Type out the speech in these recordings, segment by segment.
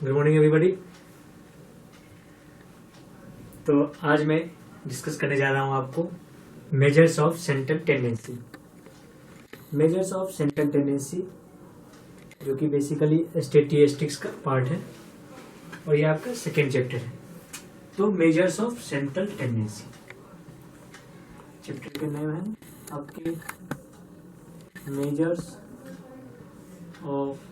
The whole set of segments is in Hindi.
Good morning everybody. तो आज मैं डिस्कस करने जा रहा हूं आपको measures of central tendency. Measures of central tendency जो कि बेसिकली स्टैटिस्टिक्स का पार्ट है और ये आपका सेकेंड चैप्टर है। तो measures of central tendency chapter के नाम है आपके मेजर्स ऑफ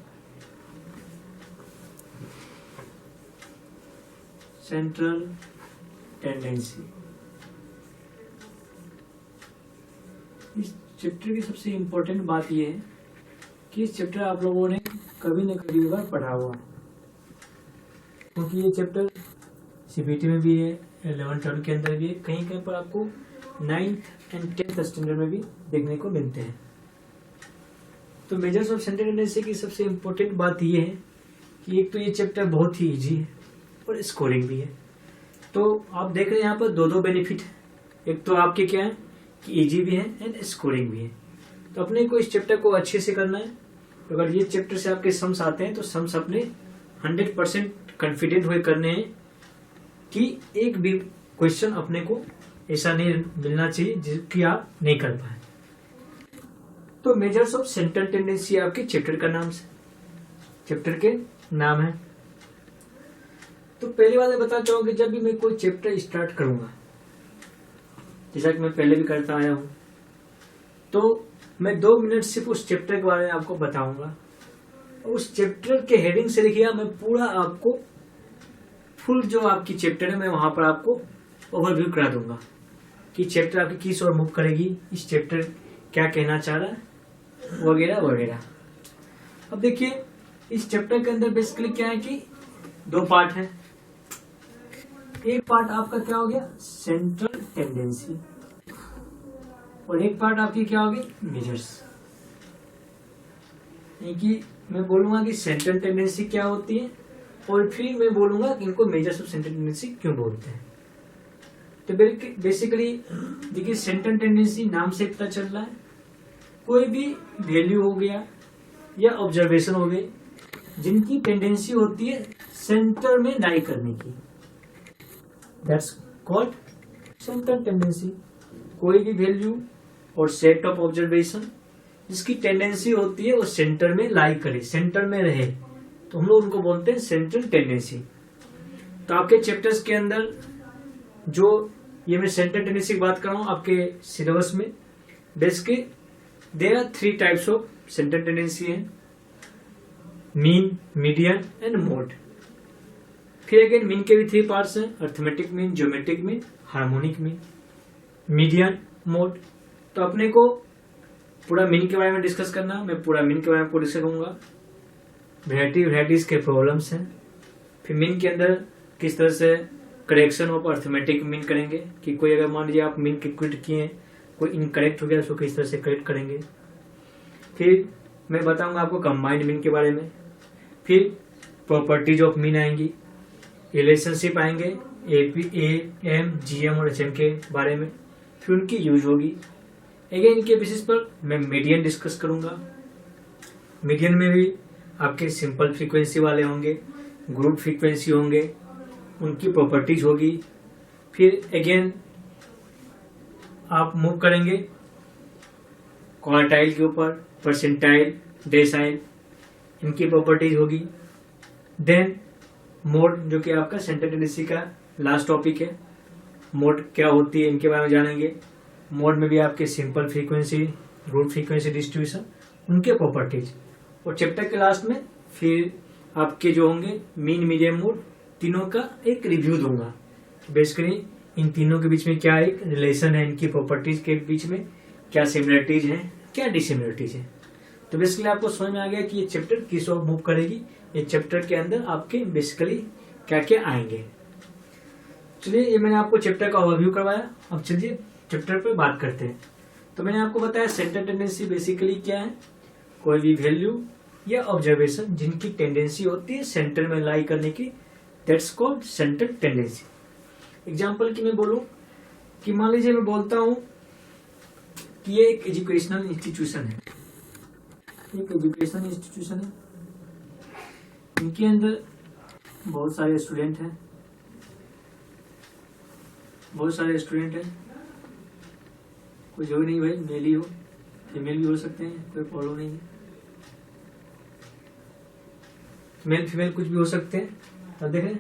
सेंट्रल टेंडेंसी। इस चैप्टर की सबसे इम्पोर्टेंट बात यह है कि इस चैप्टर आप लोगों ने कभी न कभी बार पढ़ा हुआ, क्योंकि ये चैप्टर सीबीटी में भी है, 11-12 के अंदर भी है, कहीं कहीं पर आपको 9th एंड 10th स्टैंडर्ड में भी देखने को मिलते हैं। तो मेजर्स ऑफ सेंट्रल टेंडेंसी की सबसे इम्पोर्टेंट बात यह है कि एक तो ये चैप्टर बहुत ही इजी है और स्कोरिंग भी है। तो आप देख रहे हैं यहाँ पर दो बेनिफिट है। एक तो आपके क्या है कि इजी भी है एंड स्कोरिंग भी है। तो अपने को इस चैप्टर को अच्छे से करना है। तो अगर ये चैप्टर से आपके सम्स आते हैं तो सम्स अपने 100% कॉन्फिडेंट हुए करने हैं कि एक भी क्वेश्चन अपने को ऐसा नहीं मिलना चाहिए जिसकी आप नहीं कर पाए। तो मेजर्स ऑफ सेंट्रल टेंडेंसी आपके चैप्टर का नाम से चैप्टर के नाम है। तो पहली बात मैं बताना चाहूंगा कि जब भी मैं कोई चैप्टर स्टार्ट करूंगा, जैसा कि मैं पहले भी करता आया हूं, तो मैं 2 मिनट सिर्फ उस चैप्टर के बारे में आपको बताऊंगा। उस चैप्टर के हेडिंग से देखिए मैं पूरा आपको फुल जो आपकी चैप्टर है मैं वहां पर आपको ओवरव्यू करा दूंगा कि चैप्टर आपकी किस ओर मूव करेगी, इस चैप्टर क्या कहना चाह रहा है, वगैरह वगैरह। अब देखिए इस चैप्टर के अंदर बेसिकली क्या है कि 2 पार्ट है। एक पार्ट आपका क्या हो गया सेंट्रल टेंडेंसी और एक पार्ट आपकी क्या होगी मेजर्स। कि मैं बोलूंगा कि सेंट्रल टेंडेंसी क्या होती है और फिर मैं बोलूंगा कि इनको मेजर्स ऑफ सेंट्रल टेंडेंसी क्यों बोलते हैं। तो बेसिकली देखिए सेंट्रल टेंडेंसी नाम से पता चल रहा है कोई भी वैल्यू हो गया या ऑब्जर्वेशन हो गए जिनकी टेंडेंसी होती है सेंटर में लाई करने की, दैट्स कॉल्ड सेंट्रल टेंडेंसी। कोई भी वैल्यू और सेट ऑफ ऑब्जर्वेशन जिसकी टेंडेंसी होती है वो सेंटर में लाई करे, सेंटर में रहे, तो हम लोग उनको बोलते हैं सेंट्रल टेंडेंसी। तो आपके चैप्टर्स के अंदर जो ये मैं सेंट्रल टेंडेंसी की बात कर रहा हूं आपके सिलेबस में basically there are 3 types of central tendency है, मीन, मीडियन एंड मोड। फिर अगेन मीन के भी 3 पार्ट्स हैं, arithmetic mean, geometric mean, harmonic mean, median, mode. तो अपने को पूरा मीन के बारे में डिस्कस करना, मैं पूरा मीन के बारे में आपको डिस्कस करूंगा। वैराइटीज के प्रॉब्लम्स हैं। फिर मीन के अंदर किस तरह से करेक्शन ऑफ अर्थमेटिक मीन करेंगे कि कोई अगर मान लीजिए आप मीन कैलकुलेट किए हैं, कोई इनकरेक्ट हो गया उसको किस तरह से करेक्ट करेंगे। फिर मैं बताऊंगा आपको कंबाइंड मीन के बारे में। फिर प्रॉपर्टीज ऑफ मीन आएंगी, रिलेशनशिप आएंगे एम, जीएम और एचएम के बारे में, फिर उनकी यूज होगी। अगेन इनके बेसिस पर मैं मीडियन डिस्कस करूंगा। मीडियन में भी आपके सिंपल फ्रीक्वेंसी वाले होंगे, ग्रुप फ्रीक्वेंसी होंगे, उनकी प्रॉपर्टीज होगी। फिर अगेन आप मूव करेंगे क्वार्टाइल के ऊपर, परसेंटाइल, डेसाइल, इनकी प्रॉपर्टीज होगी। देन मोड जो कि आपका सेंट्रल टेंडेंसी का लास्ट टॉपिक है, मोड क्या होती है इनके बारे में जानेंगे। मोड में भी आपके simple frequency, group frequency distribution, उनके प्रॉपर्टीज, और चैप्टर के लास्ट में फिर आपके जो होंगे मीन, मीडियम, मोड, तीनों का एक रिव्यू दूंगा। बेसिकली इन तीनों के बीच में क्या एक रिलेशन है, इनकी प्रॉपर्टीज के बीच में क्या सिमिलरिटीज है, क्या डिसिमिलरिटीज है। तो बेसिकली आपको समझ में आ गया कि ये चैप्टर किस ओर मूव करेगी, ये चैप्टर के अंदर आपके बेसिकली क्या क्या आएंगे। चलिए ये मैंने आपको चैप्टर का ओवरव्यू करवाया, अब चलिए चैप्टर पे बात करते हैं। तो मैंने आपको बताया सेंट्रल टेंडेंसी बेसिकली क्या है, कोई भी वैल्यू या ऑब्जर्वेशन जिनकी टेंडेंसी होती है सेंटर में लाई करने की, that's called central tendency. Example की मैं बोलूं कि मान लीजिए मैं बोलता हूं कि ये एक एजुकेशनल इंस्टीट्यूशन है, एक एजुकेशनल इंस्टीट्यूशन है, इनके अंदर बहुत सारे स्टूडेंट हैं, बहुत सारे स्टूडेंट हैं, कोई जो नहीं भाई, मेल ही हो फीमेल भी हो सकते हैं, कोई प्रॉब्लम नहीं है, मेल फीमेल कुछ भी हो सकते हैं। अब देखें,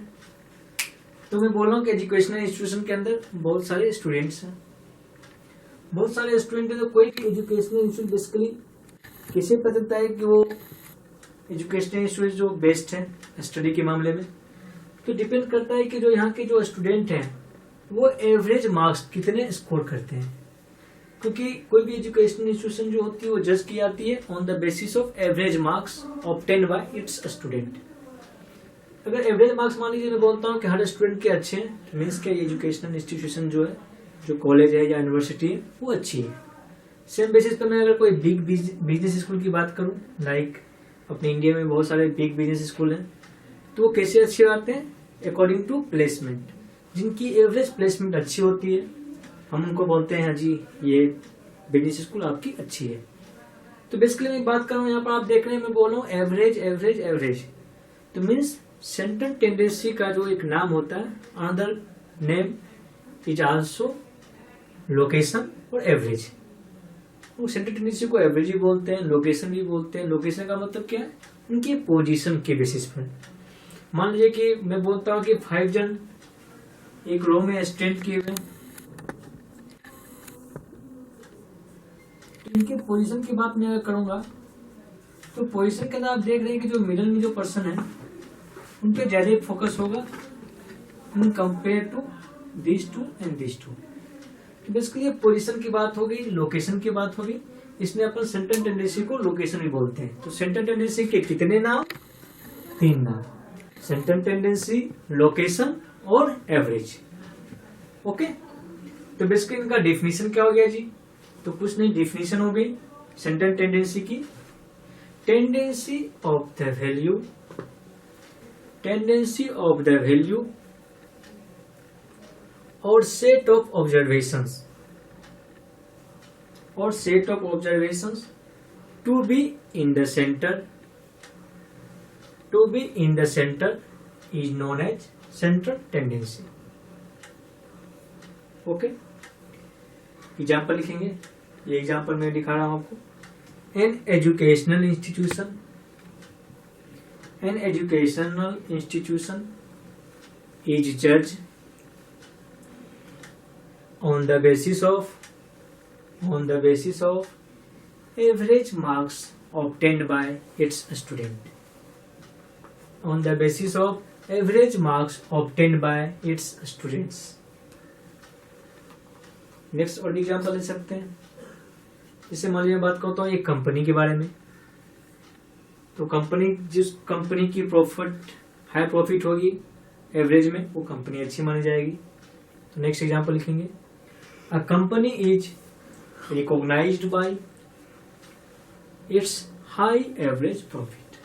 तो मैं बोल रहा हूँ कि एजुकेशनल इंस्टीट्यूशन के अंदर बहुत सारे स्टूडेंट्स हैं, बहुत सारे स्टूडेंट हैं। तो कोई भी एजुकेशनल इंस्टीट्यूट बेसिकली किसे पता चलता है कि वो एजुकेशनल इंस्टीट्यूट जो बेस्ट है स्टडी के मामले में, तो डिपेंड करता है कि जो यहाँ के जो स्टूडेंट हैं वो एवरेज मार्क्स कितने स्कोर करते हैं, क्योंकि कोई भी एजुकेशनल इंस्टीट्यूशन जो होती है वो जज की जाती है on the basis of average marks obtain bye it's student. अगर एवरेज मार्क्स मान लीजिए मैं बोलता हूँ कि हर स्टूडेंट के अच्छे हैं, तो मीन्स के एजुकेशनल इंस्टीट्यूशन जो है, जो कॉलेज है या यूनिवर्सिटी है, वो अच्छी है। सेम बेसिस पर मैं अगर कोई बिग बिजनेस स्कूल की बात करूँ, लाइक अपने इंडिया में बहुत सारे बिग बिजनेस स्कूल हैं, तो वो कैसे अच्छे आते हैं, अकॉर्डिंग टू प्लेसमेंट। जिनकी एवरेज प्लेसमेंट अच्छी होती है हम उनको बोलते हैं जी ये बिजनेस स्कूल आपकी अच्छी है। तो बेसिकली मैं बात कर रहा हूँ, यहाँ पर आप देख रहे हैं मैं बोल रहा हूँ एवरेज एवरेज एवरेज, तो मीन्स सेंट्रल टेंडेंसी का जो एक नाम होता है, another name is also location और एवरेज। वो सेंट्रल टेंडेंसी को एवरेज भी बोलते हैं, लोकेशन भी बोलते हैं। लोकेशन का मतलब क्या है, उनकी पोजीशन के बेसिस पर। मान लीजिए कि मैं बोलता हूँ कि 5 जन एक रो में स्टैंड किए हुए, तो इनके पोजीशन की बात मैं अगर करूंगा, तो पोजीशन के अंदर आप देख रहे हैं कि जो मिडल में जो पर्सन है उनके ज्यादा फोकस होगा in compare to this two and this two. तो बेसिकली पोजीशन की बात हो गई, लोकेशन की बात होगी, इसमें अपन सेंट्रल टेंडेंसी को लोकेशन भी बोलते हैं। तो सेंट्रल टेंडेंसी के कितने नाम, 3 नाम, सेंट्रल टेंडेंसी, लोकेशन और एवरेज। ओके, तो बेसिकली इनका डेफिनेशन क्या हो गया जी, तो कुछ नहीं, डेफिनेशन हो गई सेंट्रल टेंडेंसी की, tendency of the value, tendency of the value और सेट ऑफ ऑब्जर्वेशंस, और set of observations to be in the centre, to be in the centre is known as central tendency. Okay, example लिखेंगे, ये एग्जाम्पल मैं दिखा रहा हूं आपको। An educational institution, an educational institution is जज on the basis of average marks obtained by its student, on the basis of average marks obtained by its students। Next और एग्जाम्पल ले सकते हैं, जैसे मान लीजिए बात करता हूँ एक कंपनी के बारे में, तो कंपनी, जिस कंपनी की प्रॉफिट हाई प्रॉफिट होगी एवरेज में, वो कंपनी अच्छी मानी जाएगी। तो नेक्स्ट एग्जाम्पल लिखेंगे, A company is recognized by its high average profit।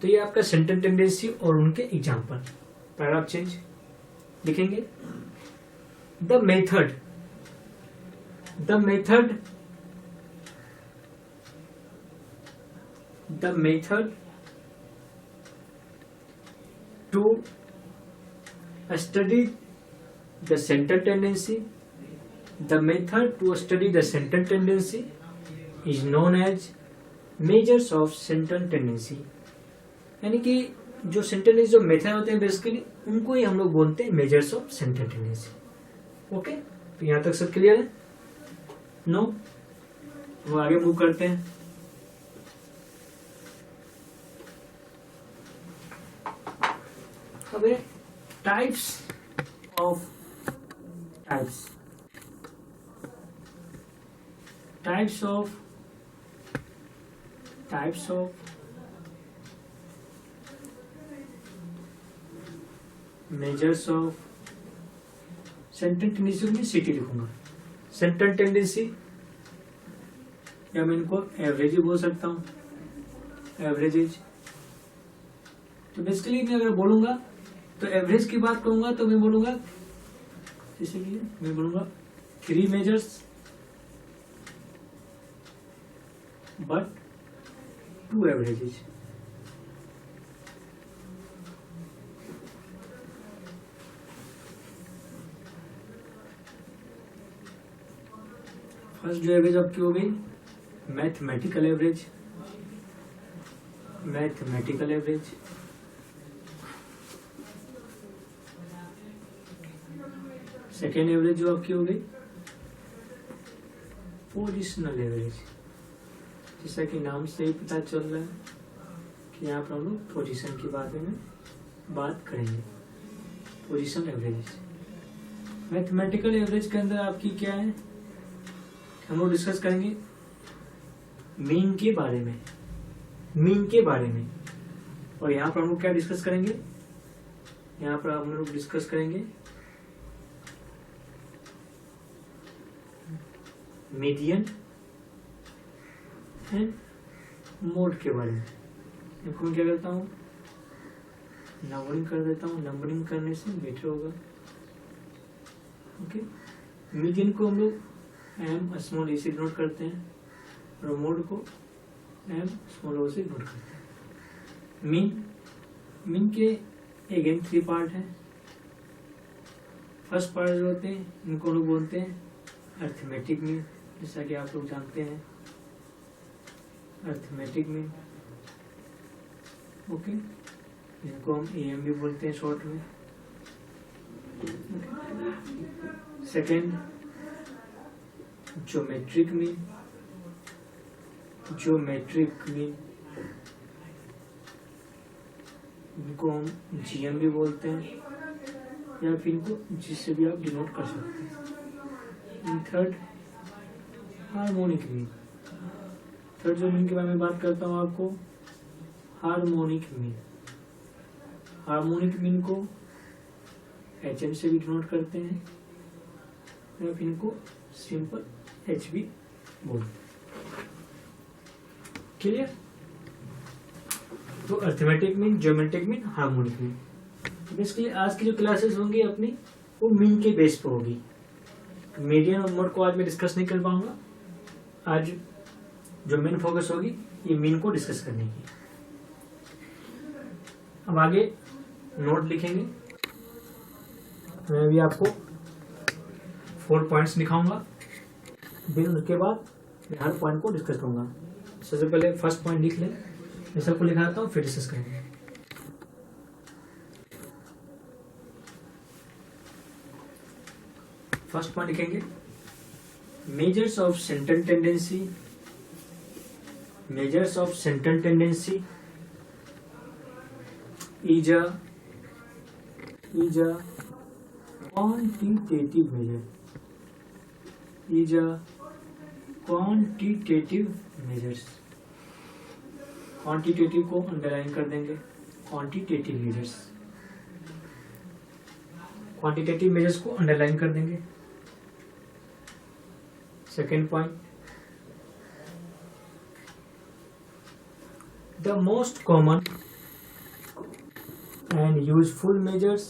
तो ये आपका सेंट्रल टेंडेंसी और उनके एग्जाम्पल। पैराग्राफ चेंज लिखेंगे, the method to study the central tendency, the method to study the central tendency is known as measures of central tendency। यानी कि जो सेंट्रल टेंडेंसी जो मेथड होते हैं बेसिकली उनको ही हम लोग बोलते हैं measures of central tendency. Okay, तो यहाँ तक सब क्लियर है? नो, वो आगे मूव करते हैं। अब types of measures of central tendency में सिटी लिखूंगा। सेंट्रल टेंडेंसी या मैं इनको एवरेज बोल सकता हूँ, एवरेजेज। तो बेसिकली मैं अगर बोलूंगा तो एवरेज की बात करूंगा तो मैं बोलूंगा, इसलिए मैं बोलूंगा 3 मेजर्स बट 2 एवरेजेज। फर्स्ट जो एवरेज आपकी हो गई mathematical average, mathematical average. Second average जो आपकी हो गई पोजिशनल एवरेज, जैसा कि नाम से ही पता चल रहा है कि यहाँ पर हम लोग पोजिशन के बारे में बात करेंगे। पोजिशन एवरेज, मैथमेटिकल एवरेज के अंदर आपकी क्या है, हम लोग डिस्कस करेंगे मीन के बारे में, मीन के बारे में। और यहाँ पर हम लोग क्या डिस्कस करेंगे, यहाँ पर हम लोग डिस्कस करेंगे मीडियन एंड मोड के बारे में। इनको मैं क्या करता हूँ, नंबरिंग कर देता हूँ, नंबरिंग करने से बेटर होगा। ओके, मीडियन को हम लोग एम स्मॉल ए से डिनोट करते हैं और मोड को एम स्मॉल ओ से डिनोट करते हैं। मीन के अगेन 3 पार्ट हैं। फर्स्ट पार्ट जो होते हैं इनको लोग बोलते हैं अर्थमेटिक मीन, जैसा कि आप लोग जानते हैं अर्थमेटिक मीन। ओके, इनको हम एएम भी बोलते हैं शॉर्ट में। Second geometric mean, geometric mean इनको हम जीएम भी बोलते हैं या फिर इनको जिससे भी आप डिनोट कर सकते हैं। थर्ड हार्मोनिक मीन, थर्ड जो मीन के बारे में बात करता हूँ आपको, हार्मोनिक मीन। हार्मोनिक मीन को HM से भी डिनोट करते हैं या फिर इनको सिंपल H भी बोलते हैं। क्लियर? तो arithmetic mean, geometric mean, harmonic mean. Basically आज की जो क्लासेस होंगी अपनी वो मीन के बेस पे होगी। मीडियन और मोड को आज मैं डिस्कस नहीं कर पाऊंगा। आज जो मेन फोकस होगी ये मीन को डिस्कस करने की। अब आगे नोट लिखेंगे। मैं भी आपको 4 पॉइंट्स दिखाऊंगा, फिर उसके बाद मैं हर पॉइंट को डिस्कस करूंगा। सबसे पहले फर्स्ट पॉइंट लिख लें, मैं सबको लिखा देता हूँ फिर डिस्कस करेंगे। फर्स्ट पॉइंट लिखेंगे measures of central tendency, measures of central tendency is a quantitative measure, is a quantitative measures। quantitative को अंडरलाइन कर देंगे, quantitative measures, quantitative measures को अंडरलाइन कर देंगे। Second point, the most common and useful measures,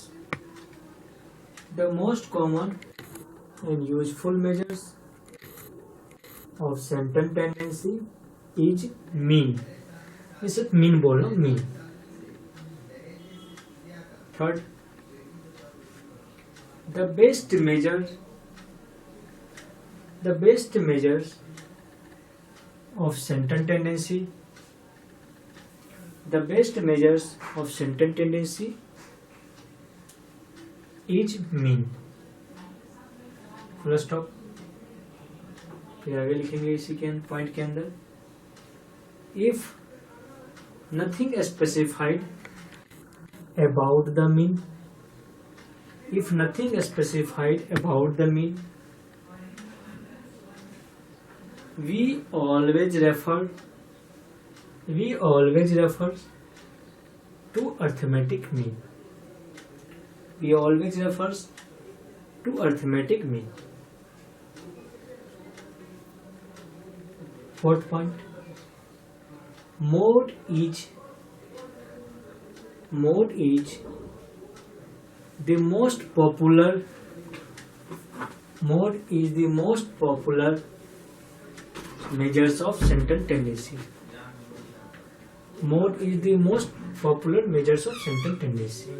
the most common and useful measures of central tendency is mean। इसे mean बोल लो, mean। Third, the best measures of central tendency, the best measures of central tendency is mean। Full stop. फिर आगे लिखेंगे इसी के पॉइंट के अंदर, if nothing specified about the mean, if nothing specified about the mean, we always refer to arithmetic mean, we always refers to arithmetic mean। Fourth point, mode is the most popular, mode is the most popular measures of central tendency, mode is the most popular measures of central tendency।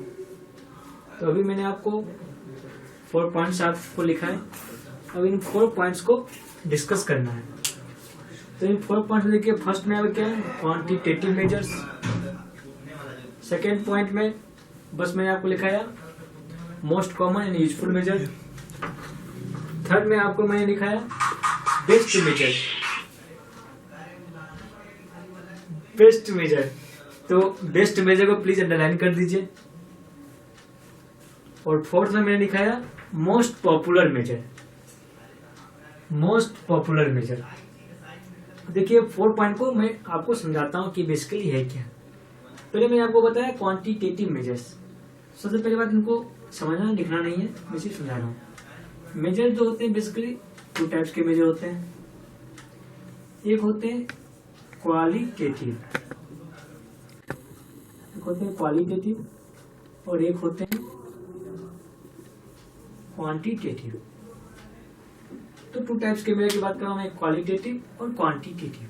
तो अभी मैंने आपको 4 पॉइंट्स आपको लिखा है। अब इन 4 पॉइंट्स को डिस्कस करना है। तो इन 4 पॉइंट देखिए, फर्स्ट में क्या है, क्वांटिटेटिव मेजर्स। सेकेंड पॉइंट में बस मैंने आपको लिखाया most common and useful measure. Third में आपको मैंने लिखाया बेस्ट मेजर, बेस्ट मेजर। तो बेस्ट मेजर को प्लीज अंडरलाइन कर दीजिए। और फोर्थ में मैंने लिखाया most popular measure, most popular measure. देखिए 4 पॉइंट को मैं आपको समझाता हूं कि बेसिकली है क्या। पहले मैंने आपको बताया क्वांटिटेटिव मेजर्स। सबसे पहले बात, इनको समझना लिखना नहीं है, मैं सिर्फ समझा रहा हूँ। मेजर जो होते हैं बेसिकली 2 टाइप्स के मेजर होते हैं। एक होते हैं क्वालिटेटिव, एक होते हैं क्वालिटेटिव और एक होते हैं क्वांटिटेटिव। तो 2 टाइप्स के मेजर की बात कर रहा हूँ मैं, क्वालिटेटिव और क्वांटिटेटिव।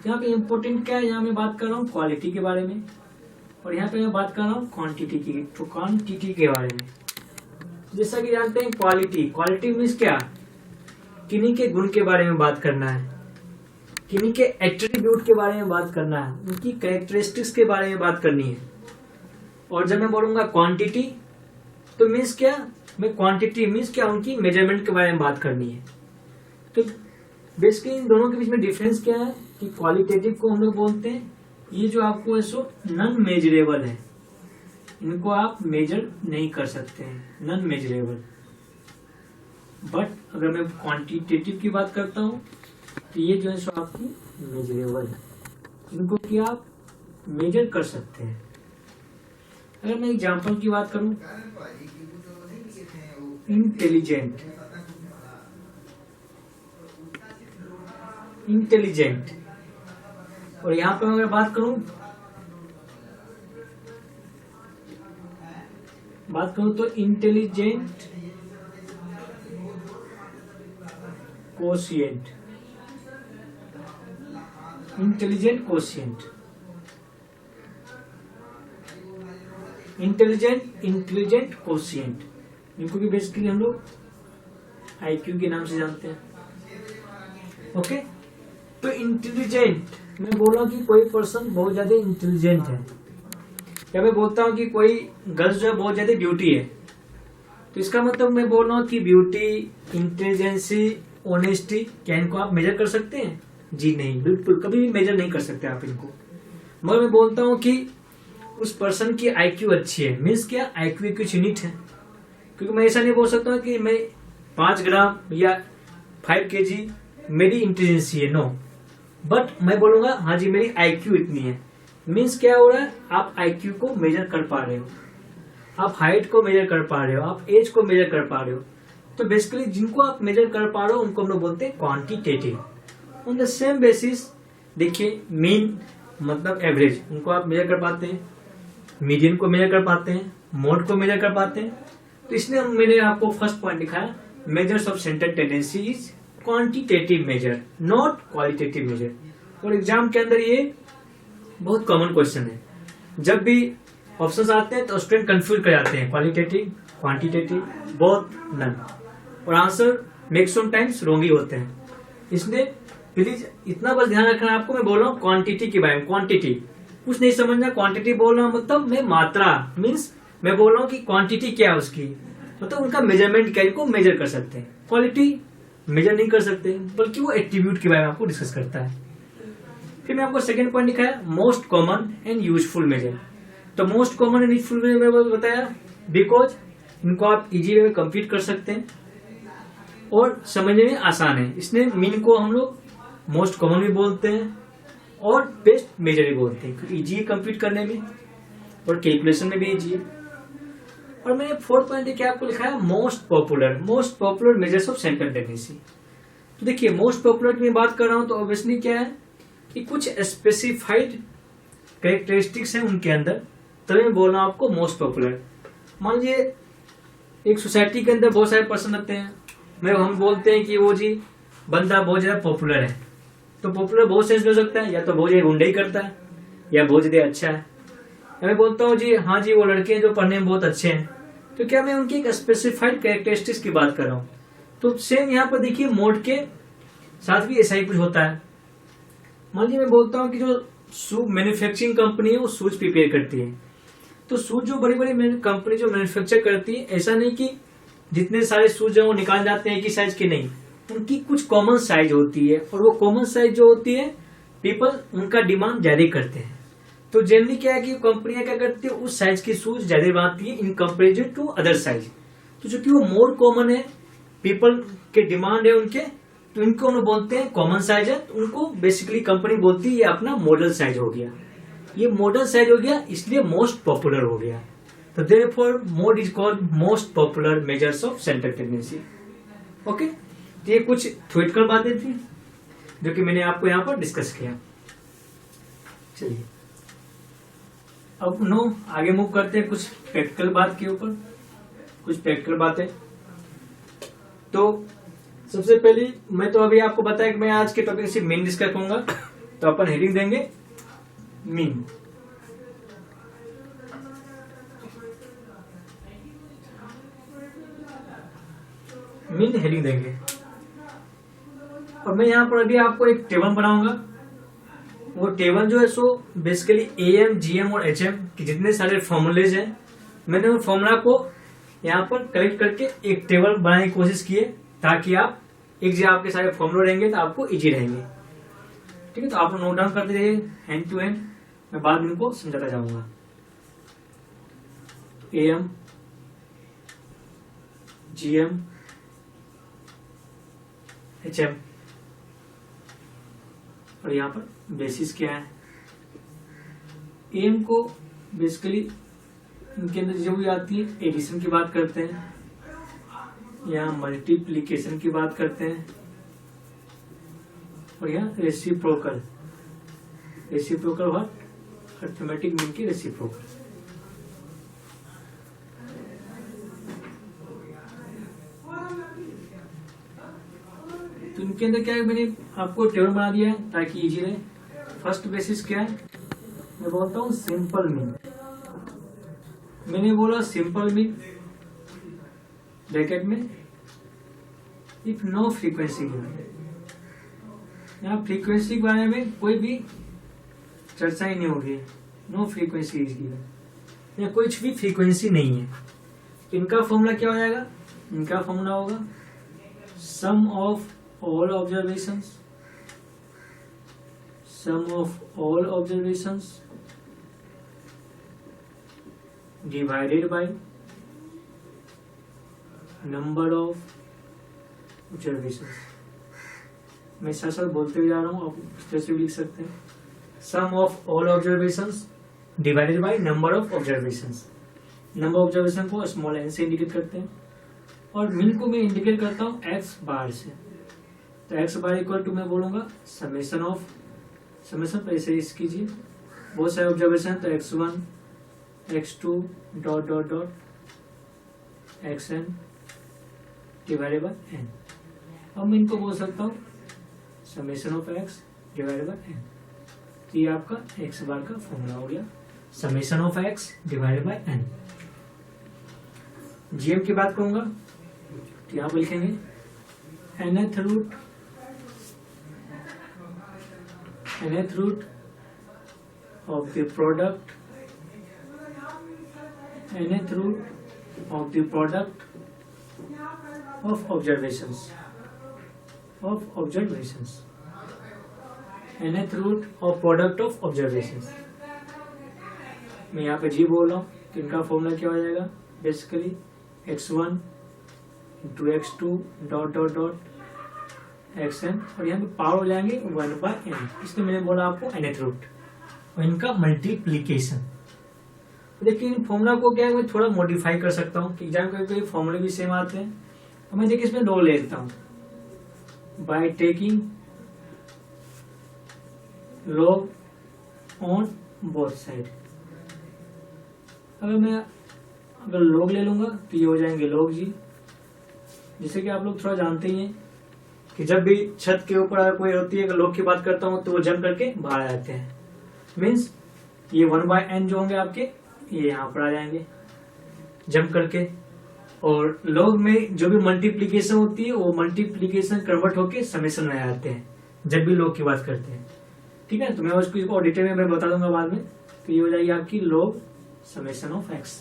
यहाँ पे इम्पोर्टेंट क्या है, यहाँ मैं बात कर रहा हूँ क्वालिटी के बारे में, और यहाँ पे मैं बात कर रहा हूँ क्वांटिटी की, तो क्वांटिटी के बारे में। जैसा कि जानते हैं क्वालिटी, क्वालिटी मीन्स क्या, किन्हीं के गुण के बारे में बात करना है, किन्हीं के एट्रीब्यूट के बारे में बात करना है, उनकी कैरेक्टरिस्टिक्स के बारे में बात करनी है। और जब मैं बोलूंगा क्वांटिटी, तो मीन्स क्या, मैं क्वांटिटी मीन्स क्या, उनकी मेजरमेंट के बारे में बात करनी है। तो बेसिकली इन दोनों के बीच में डिफरेंस क्या है कि क्वालिटेटिव को हम लोग बोलते हैं ये जो आपको ऐसो नॉन मेजरेबल है, इनको आप मेजर नहीं कर सकते हैं, नॉन मेजरेबल। बट अगर मैं क्वांटिटेटिव की बात करता हूँ तो ये जो है सो आपकी मेजरेबल है, इनको कि आप मेजर कर सकते हैं। अगर मैं एग्जांपल की बात करूं, इंटेलिजेंट, इंटेलिजेंट, और यहां पर अगर बात करूं तो intelligent quotient, intelligent quotient, intelligent quotient, इनको भी बेसिकली हम लोग आईक्यू के नाम से जानते हैं। ओके, तो इंटेलिजेंट मैं बोल रहा हूँ कि कोई पर्सन बहुत ज्यादा इंटेलिजेंट है, या मैं बोलता हूँ कि कोई गर्ल्स जो है बहुत ज्यादा ब्यूटी है, तो इसका मतलब मैं बोल रहा हूँ कि ब्यूटी, इंटेलिजेंसी, ऑनेस्टी, क्या इनको आप मेजर कर सकते हैं? जी नहीं, बिल्कुल कभी भी मेजर नहीं कर सकते आप इनको। मगर मैं बोलता हूँ कि उस पर्सन की आईक्यू अच्छी है, मीन्स क्या, आईक्यू कुछ यूनिट है। क्योंकि मैं ऐसा नहीं बोल सकता हूँ कि मैं 5 ग्राम या 5 kg मेरी इंटेलिजेंसी है, नो। बट मैं बोलूंगा हाँ जी मेरी आईक्यू इतनी है, मीन्स क्या हो रहा है, आप आईक्यू को मेजर कर पा रहे हो, आप हाइट को मेजर कर पा रहे हो, आप एज को मेजर कर पा रहे हो। तो बेसिकली जिनको आप मेजर कर पा रहे हो उनको हम लोग बोलते हैं quantitative. On the same basis देखिए, मीन मतलब एवरेज, उनको आप मेजर कर पाते हैं, मीडियन को मेजर कर पाते हैं, मोड को मेजर कर पाते हैं। तो इसलिए मैंने आपको फर्स्ट पॉइंट दिखाया, measures of central tendency is quantitative measure, not qualitative measure. और एग्जाम के अंदर ये बहुत कॉमन क्वेश्चन है, जब भी ऑप्शंस आते हैं तो स्टूडेंट कंफ्यूज कर जाते हैं, क्वालिटेटिव, क्वांटिटेटिव, बोथ, नन, और आंसर मैक्सिमम टाइम्स रॉन्ग ही होते हैं। इसलिए प्लीज इतना बस ध्यान रखना आपको, मैं बोल रहा हूँ क्वांटिटी के बारे में, क्वांटिटी कुछ नहीं समझना, क्वांटिटी बोल रहा हूँ मतलब मैं मात्रा, मीन्स मैं बोल रहा हूँ कि क्वांटिटी क्या है उसकी, मतलब उनका मेजरमेंट क्या, इनको मेजर कर सकते हैं। क्वालिटी मेजर नहीं कर सकते, बल्कि वो एट्रीब्यूट के बारे में आपको डिस्कस करता है। फिर मैं आपको सेकंड पॉइंट दिखाया, most common and useful measure. तो most common and useful measure मैंने बताया बिकॉज इनको आप इजी वे में कंप्लीट कर सकते हैं और समझने में आसान है। इसलिए मीन को हम लोग मोस्ट कॉमन भी बोलते हैं और बेस्ट मेजर भी बोलते हैं, क्योंकि इजी है कंप्लीट करने में और कैलकुलेशन में भी इजी है। और मैंने फोर्थ पॉइंट देखिए आपको लिखा है most popular measures of central tendency. तो देखिए मोस्ट पॉपुलर की बात कर रहा हूं तो ऑब्वियसली क्या है कि कुछ स्पेसिफाइड कैरेक्टरिस्टिक्स हैं उनके अंदर, तभी मैं बोल रहा हूं आपको मोस्ट पॉपुलर। मान लीजिए एक सोसाइटी के अंदर बहुत सारे पर्सन रहते हैं, हम बोलते हैं कि वो जी बंदा बहुत ज्यादा पॉपुलर है। तो पॉपुलर बहुत सेंस में हो सकता है, या तो बहुत ज्यादा गुंडे ही करता है, या बहुत ज्यादा अच्छा है। मैं बोलता हूँ जी हाँ जी वो लड़के हैं जो पढ़ने में बहुत अच्छे हैं, तो क्या मैं उनकी एक स्पेसिफाइड कैरेक्टरिस्टिक्स की बात कर रहा हूँ। तो सेम यहाँ पर देखिए मोड के साथ भी ऐसा ही कुछ होता है। मान लीजिए मैं बोलता हूँ कि जो शू मैन्युफैक्चरिंग कंपनी है वो शूज प्रिपेयर करती है, तो शूज जो बड़ी बड़ी कंपनी जो मैन्युफैक्चर करती है, ऐसा नहीं कि जितने सारे शूज है वो निकाल जाते हैं एक ही साइज के, नहीं, उनकी कुछ कॉमन साइज होती है, और वो कॉमन साइज जो होती है पीपल उनका डिमांड ज्यादा करते हैं। तो जनरली क्या है कि कंपनियां क्या करती है, उस साइज के शूज ज्यादा बनाती है in comparison to other size. तो चूंकि वो मोर कॉमन है, पीपल के डिमांड है उनके, तो इनको उन्हें बोलते हैं कॉमन साइज है, तो उनको बेसिकली कंपनी बोलती है ये अपना मॉडल साइज हो गया, ये मॉडल साइज हो गया, इसलिए मोस्ट पॉपुलर हो गया। तो therefore mode is called most popular measures of central tendency. Okay, तो ये कुछ थ्योरेटिकल बातें थी जो कि मैंने आपको यहाँ पर डिस्कस किया। चलिए अब आगे मूव करते हैं कुछ प्रैक्टिकल बात के ऊपर, कुछ प्रैक्टिकल बातें। तो सबसे पहले मैं तो अभी आपको बताया कि मैं आज के टॉपिक से मीन डिस्कस करूंगा, तो अपन हेडिंग देंगे मीन। मीन हेडिंग देंगे, और मैं यहाँ पर अभी आपको एक टेबल बनाऊंगा। वो टेबल जो है सो बेसिकली AM, GM और HM के जितने सारे फॉर्मूलेज हैं, मैंने उन फॉर्मूला को यहाँ पर कलेक्ट करके एक टेबल बनाने की कोशिश की है, ताकि आप एक जगह आपके सारे फॉर्मूले रहेंगे तो आपको इजी रहेंगे। ठीक है, तो आप नोट डाउन करते रहिए हैंड टू हैंड, मैं बाद में इनको समझाता जाऊंगा। AM, GM, HM, और यहाँ पर बेसिस क्या है। एम को बेसिकली इनके अंदर जो भी आती है एडिशन की बात करते हैं, यहाँ मल्टीप्लिकेशन की बात करते हैं, और यहाँ reciprocal, reciprocal what, arithmetic mean की रेसिप्रोकल। तो इनके अंदर क्या है, मैंने आपको टेबल बना दिया है ताकि इजी रहे। फर्स्ट बेसिस क्या है, मैं बोलता हूँ सिंपल मीन। मैंने बोला सिंपल मीन ब्रैकेट में इफ नो फ्रीक्वेंसी गिवन। यहाँ फ्रीक्वेंसी के बारे में कोई भी चर्चा ही नहीं होगी, नो फ्रीक्वेंसी इज गिवन, यहाँ कुछ भी फ्रीक्वेंसी नहीं है। इनका फॉर्मूला क्या हो जाएगा, इनका फॉर्मूला होगा सम of all observations, sum of all observations divided by number of observations। मैं साथ बोलते हुए जा रहा हूँ, आप इस तरह से भी लिख सकते हैं, sum of all observations divided by number of observations। Number observation को स्मॉल n से इंडिकेट करते हैं, और मीन को मैं इंडिकेट करता हूँ x बार से। तो x बार इक्वल टू मैं बोलूंगा समेशन ऑफ, समेशन पैसे इस कीजिए बहुत सारे ऑब्जर्वेशन, तो x1, x2 dot dot dot xn divided by n। अब मैं इनको बोल सकता हूँ summation of x divided bye n। तो ये आपका x बार का फॉर्मूला हो गया, summation of x divided bye n। GM की बात करूंगा तो यहाँ पर लिखेंगे nth root of the product, nth root of the product of observations, nth root of product of observations। मैं यहाँ पे G बोल रहा हूँ, तो इनका फॉर्मूला क्या हो जाएगा, basically x1 into x2 dot dot dot xn, और यहाँ पे पावर हो जाएंगे 1/n, इसलिए मैंने बोला आपको nth रूट, और इनका मल्टीप्लीकेशन। तो देखिए इन फॉर्मूला को क्या है, मैं थोड़ा मॉडिफाई कर सकता हूँ कि एग्जाम के कोई फॉर्मूले भी सेम आते हैं। तो मैं देखिए इसमें लॉग ले लेता हूँ, by taking log on both side. अगर लॉग ले लूंगा तो ये हो जाएंगे लॉग जी। जैसे कि आप लोग थोड़ा जानते ही हैं कि जब भी छत के ऊपर अगर कोई होती है, अगर लॉग की बात करता हूँ तो वो जंप करके बाहर आ जाते हैं, मीन्स ये 1/n जो होंगे आपके ये यहाँ पर आ जाएंगे जंप करके, और लॉग में जो भी मल्टीप्लीकेशन होती है वो मल्टीप्लीकेशन कन्वर्ट होके समेशन में आते हैं जब भी लॉग की बात करते हैं। ठीक है, तो मैं उसको और डिटेल में मैं बता दूंगा बाद में। तो ये हो जाएगी आपकी लॉग समेशन ऑफ एक्स।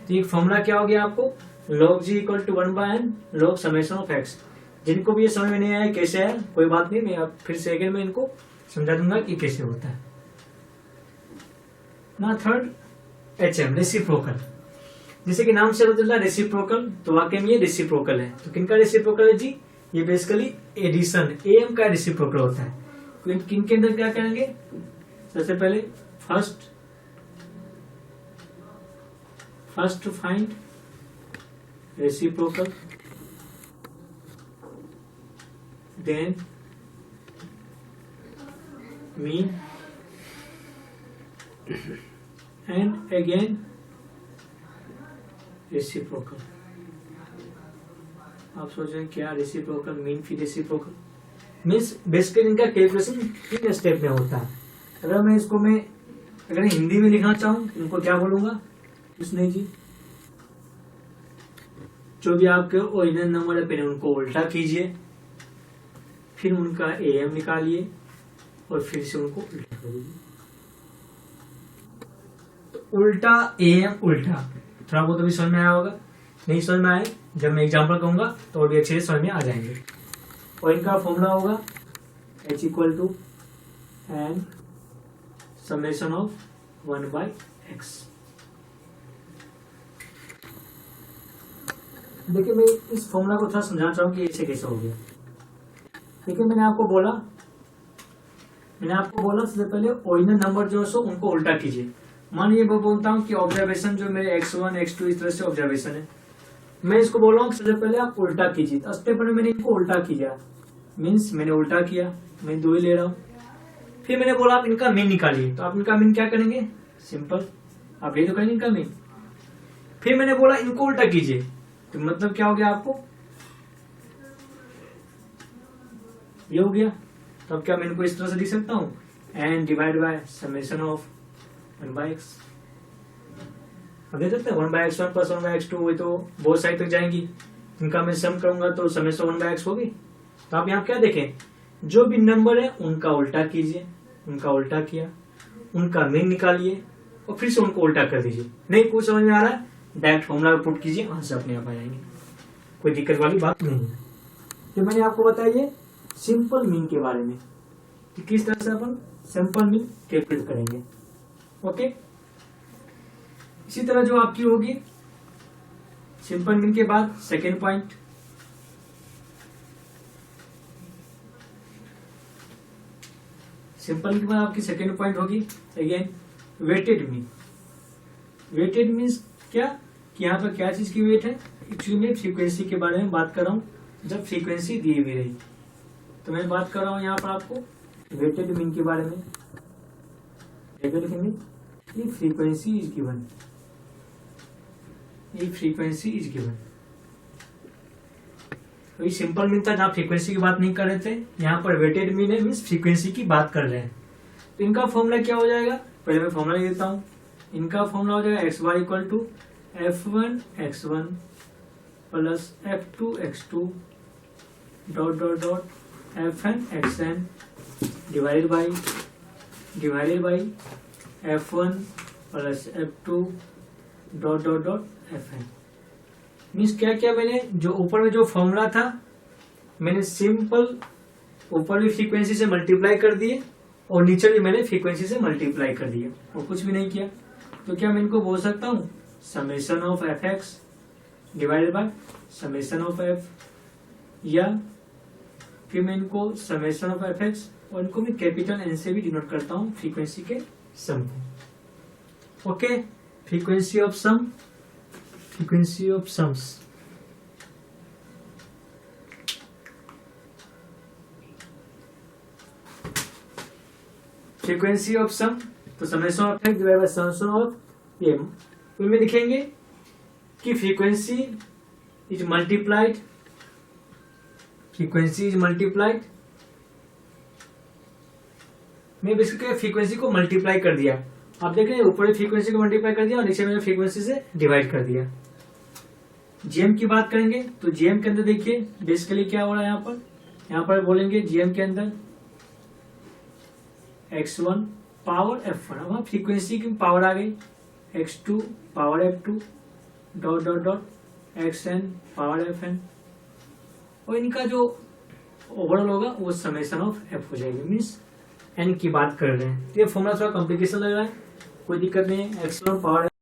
तो एक फॉर्मूला क्या हो गया आपको, log g equal to 1/n log summation of x. जिनको भी ये समझ में नहीं आया कैसे है कोई बात नहीं, मैं अब फिर से अगेन मैं इनको समझा दूंगा कि कैसे होता है ना। थर्ड HM रेसिप्रोकल, जैसे कि नाम से पता चलता है रेसिप्रोकल, तो वाकई में ये रेसिप्रोकल है। तो किनका रेसिप्रोकल है जी, ये बेसिकली एडिशन AM का रेसिप्रोकल होता है। तो किनके अंदर क्या करेंगे, सबसे पहले first find reciprocal, then mean, and again reciprocal। आप सोच रहे हैं क्या रेसिप्रोकल मीन फिर रेसिप्रोकल मीन्स, बेसिकली इनका कैलकुलेशन 3 स्टेप में होता है। अगर मैं इसको अगर हिंदी में लिखना चाहूँ इनको क्या बोलूंगा, उसने जी जो भी आपके ओरिजिनल नंबर है पहले उनको उल्टा कीजिए, फिर उनका AM निकालिए और फिर से उनको उल्टा करिए। तो उल्टा AM उल्टा थोड़ा बहुत अभी समझ में आया होगा, नहीं समझ में आए जब मैं एग्जांपल कहूंगा तो और भी अच्छे से समझ में आ जाएंगे। और इनका फॉर्मूला होगा H equal to n summation of 1/x। देखिए मैं इस फॉर्मूला को थोड़ा समझाना चाहूँ कि ऐसे कैसे हो गया। देखिए मैंने आपको बोला सबसे पहले ओरिजिनल नंबर जो है सो उनको उल्टा कीजिए। मान लीजिए मैं बोलता हूँ कि ऑब्जर्वेशन जो मेरे x1 x2 इस तरह से ऑब्जर्वेशन है, मैं इसको बोल रहा हूँ सबसे पहले आप उल्टा कीजिए। तो स्टेप पर मैंने इनको उल्टा किया, मीन्स मैंने उल्टा किया, मैं 2 ही ले रहा हूँ। फिर मैंने बोला आप इनका मीन निकालिए, तो आप इनका मीन क्या करेंगे, सिंपल आप ये तो करेंगे इनका मीन। फिर मैंने बोला इनको उल्टा कीजिए, तो मतलब क्या हो गया आपको, ये हो गया। तो अब क्या मैं इनको इस तरह से लिख सकता हूँ, n divide by summation of 1/x। अब देख सकते हैं 1/x1 प्लस 1/x2 हुई तो बहुत साइड तक जाएंगी, इनका मैं सम करूंगा तो समेशन 1/x होगी। तो आप यहाँ क्या देखें, जो भी नंबर है उनका उल्टा कीजिए, उनका उल्टा किया, उनका मीन निकालिए और फिर से उनको उल्टा कर दीजिए। नहीं कुछ समझ में आ रहा है, डायरेक्ट फॉर्मूला पुट कीजिए, आंसर अपने आप आ जाएंगे, कोई दिक्कत वाली बात नहीं है। तो मैंने आपको बताया सिंपल मीन के बारे में कि किस तरह से अपन सिंपल मीन कैलकुलेट करेंगे। ओके, इसी तरह जो आपकी होगी सिंपल मीन के बाद सेकेंड पॉइंट, सिंपल के बाद आपकी सेकेंड पॉइंट होगी again weighted mean. Weighted means क्या कि यहाँ पर क्या चीज की वेट है, एक्चुअली मैं फ्रीक्वेंसी के बारे में बात कर रहा हूँ। जब फ्रीक्वेंसी दी हुई रही तो मैं बात कर रहा हूँ यहाँ पर आपको वेटेड मीन के बारे में। लिखेंगे फ्रीक्वेंसी इज गिवन, ये फ्रीक्वेंसी इज गिवन। तो ये सिंपल मीन था जहाँ फ्रीक्वेंसी की बात नहीं कर रहे थे, यहाँ पर वेटेड मीन है मीन्स फ्रीक्वेंसी की बात कर रहे हैं। तो इनका फॉर्मूला क्या हो जाएगा, पहले मैं फॉर्मूला लिख देता हूँ। इनका फॉर्मूला हो जाएगा xy equal to f1 x1 plus f2 x2 dot dot dot fn xn divided by f1 plus f2 dot dot dot fn। Means क्या क्या मैंने जो ऊपर में जो फॉर्मूला था मैंने सिंपल ऊपर भी फ्रीक्वेंसी से मल्टीप्लाई कर दिए और नीचे भी मैंने फ्रीक्वेंसी से मल्टीप्लाई कर दिया और कुछ भी नहीं किया। तो क्या मैं इनको बोल सकता हूँ summation of fx divided by summation of f, या फिर मैं इनको समेशन ऑफ fx और इनको मैं कैपिटल N से भी डिनोट करता हूँ फ्रीक्वेंसी के सम को। Okay, frequency of sum, frequency of sums. Frequency of sum तो summation of x divided by summation of m, इनमें लिखेंगे कि frequency is multiplied, frequency is multiplied, मैं बेसिकली फ्रीक्वेंसी को मल्टीप्लाई कर दिया। आप देख रहे हैं ऊपर फ्रीक्वेंसी को मल्टीप्लाई कर दिया और नीचे मैंने फ्रीक्वेंसी से डिवाइड कर दिया। जीएम की बात करेंगे तो जीएम के अंदर देखिए बेसिकली क्या हो रहा है यहाँ पर बोलेंगे जीएम के अंदर x1 पावर f1। अब वहां फ्रीक्वेंसी की पावर आ गई x2 power f2 dot dot dot xn power fn, और इनका जो ओवरऑल होगा वो समेशन ऑफ f हो जाएगी, मीन्स n की बात कर रहे हैं। तो ये फॉर्मूला थोड़ा कॉम्प्लिकेशन लग रहा है, कोई दिक्कत नहीं है। x1 power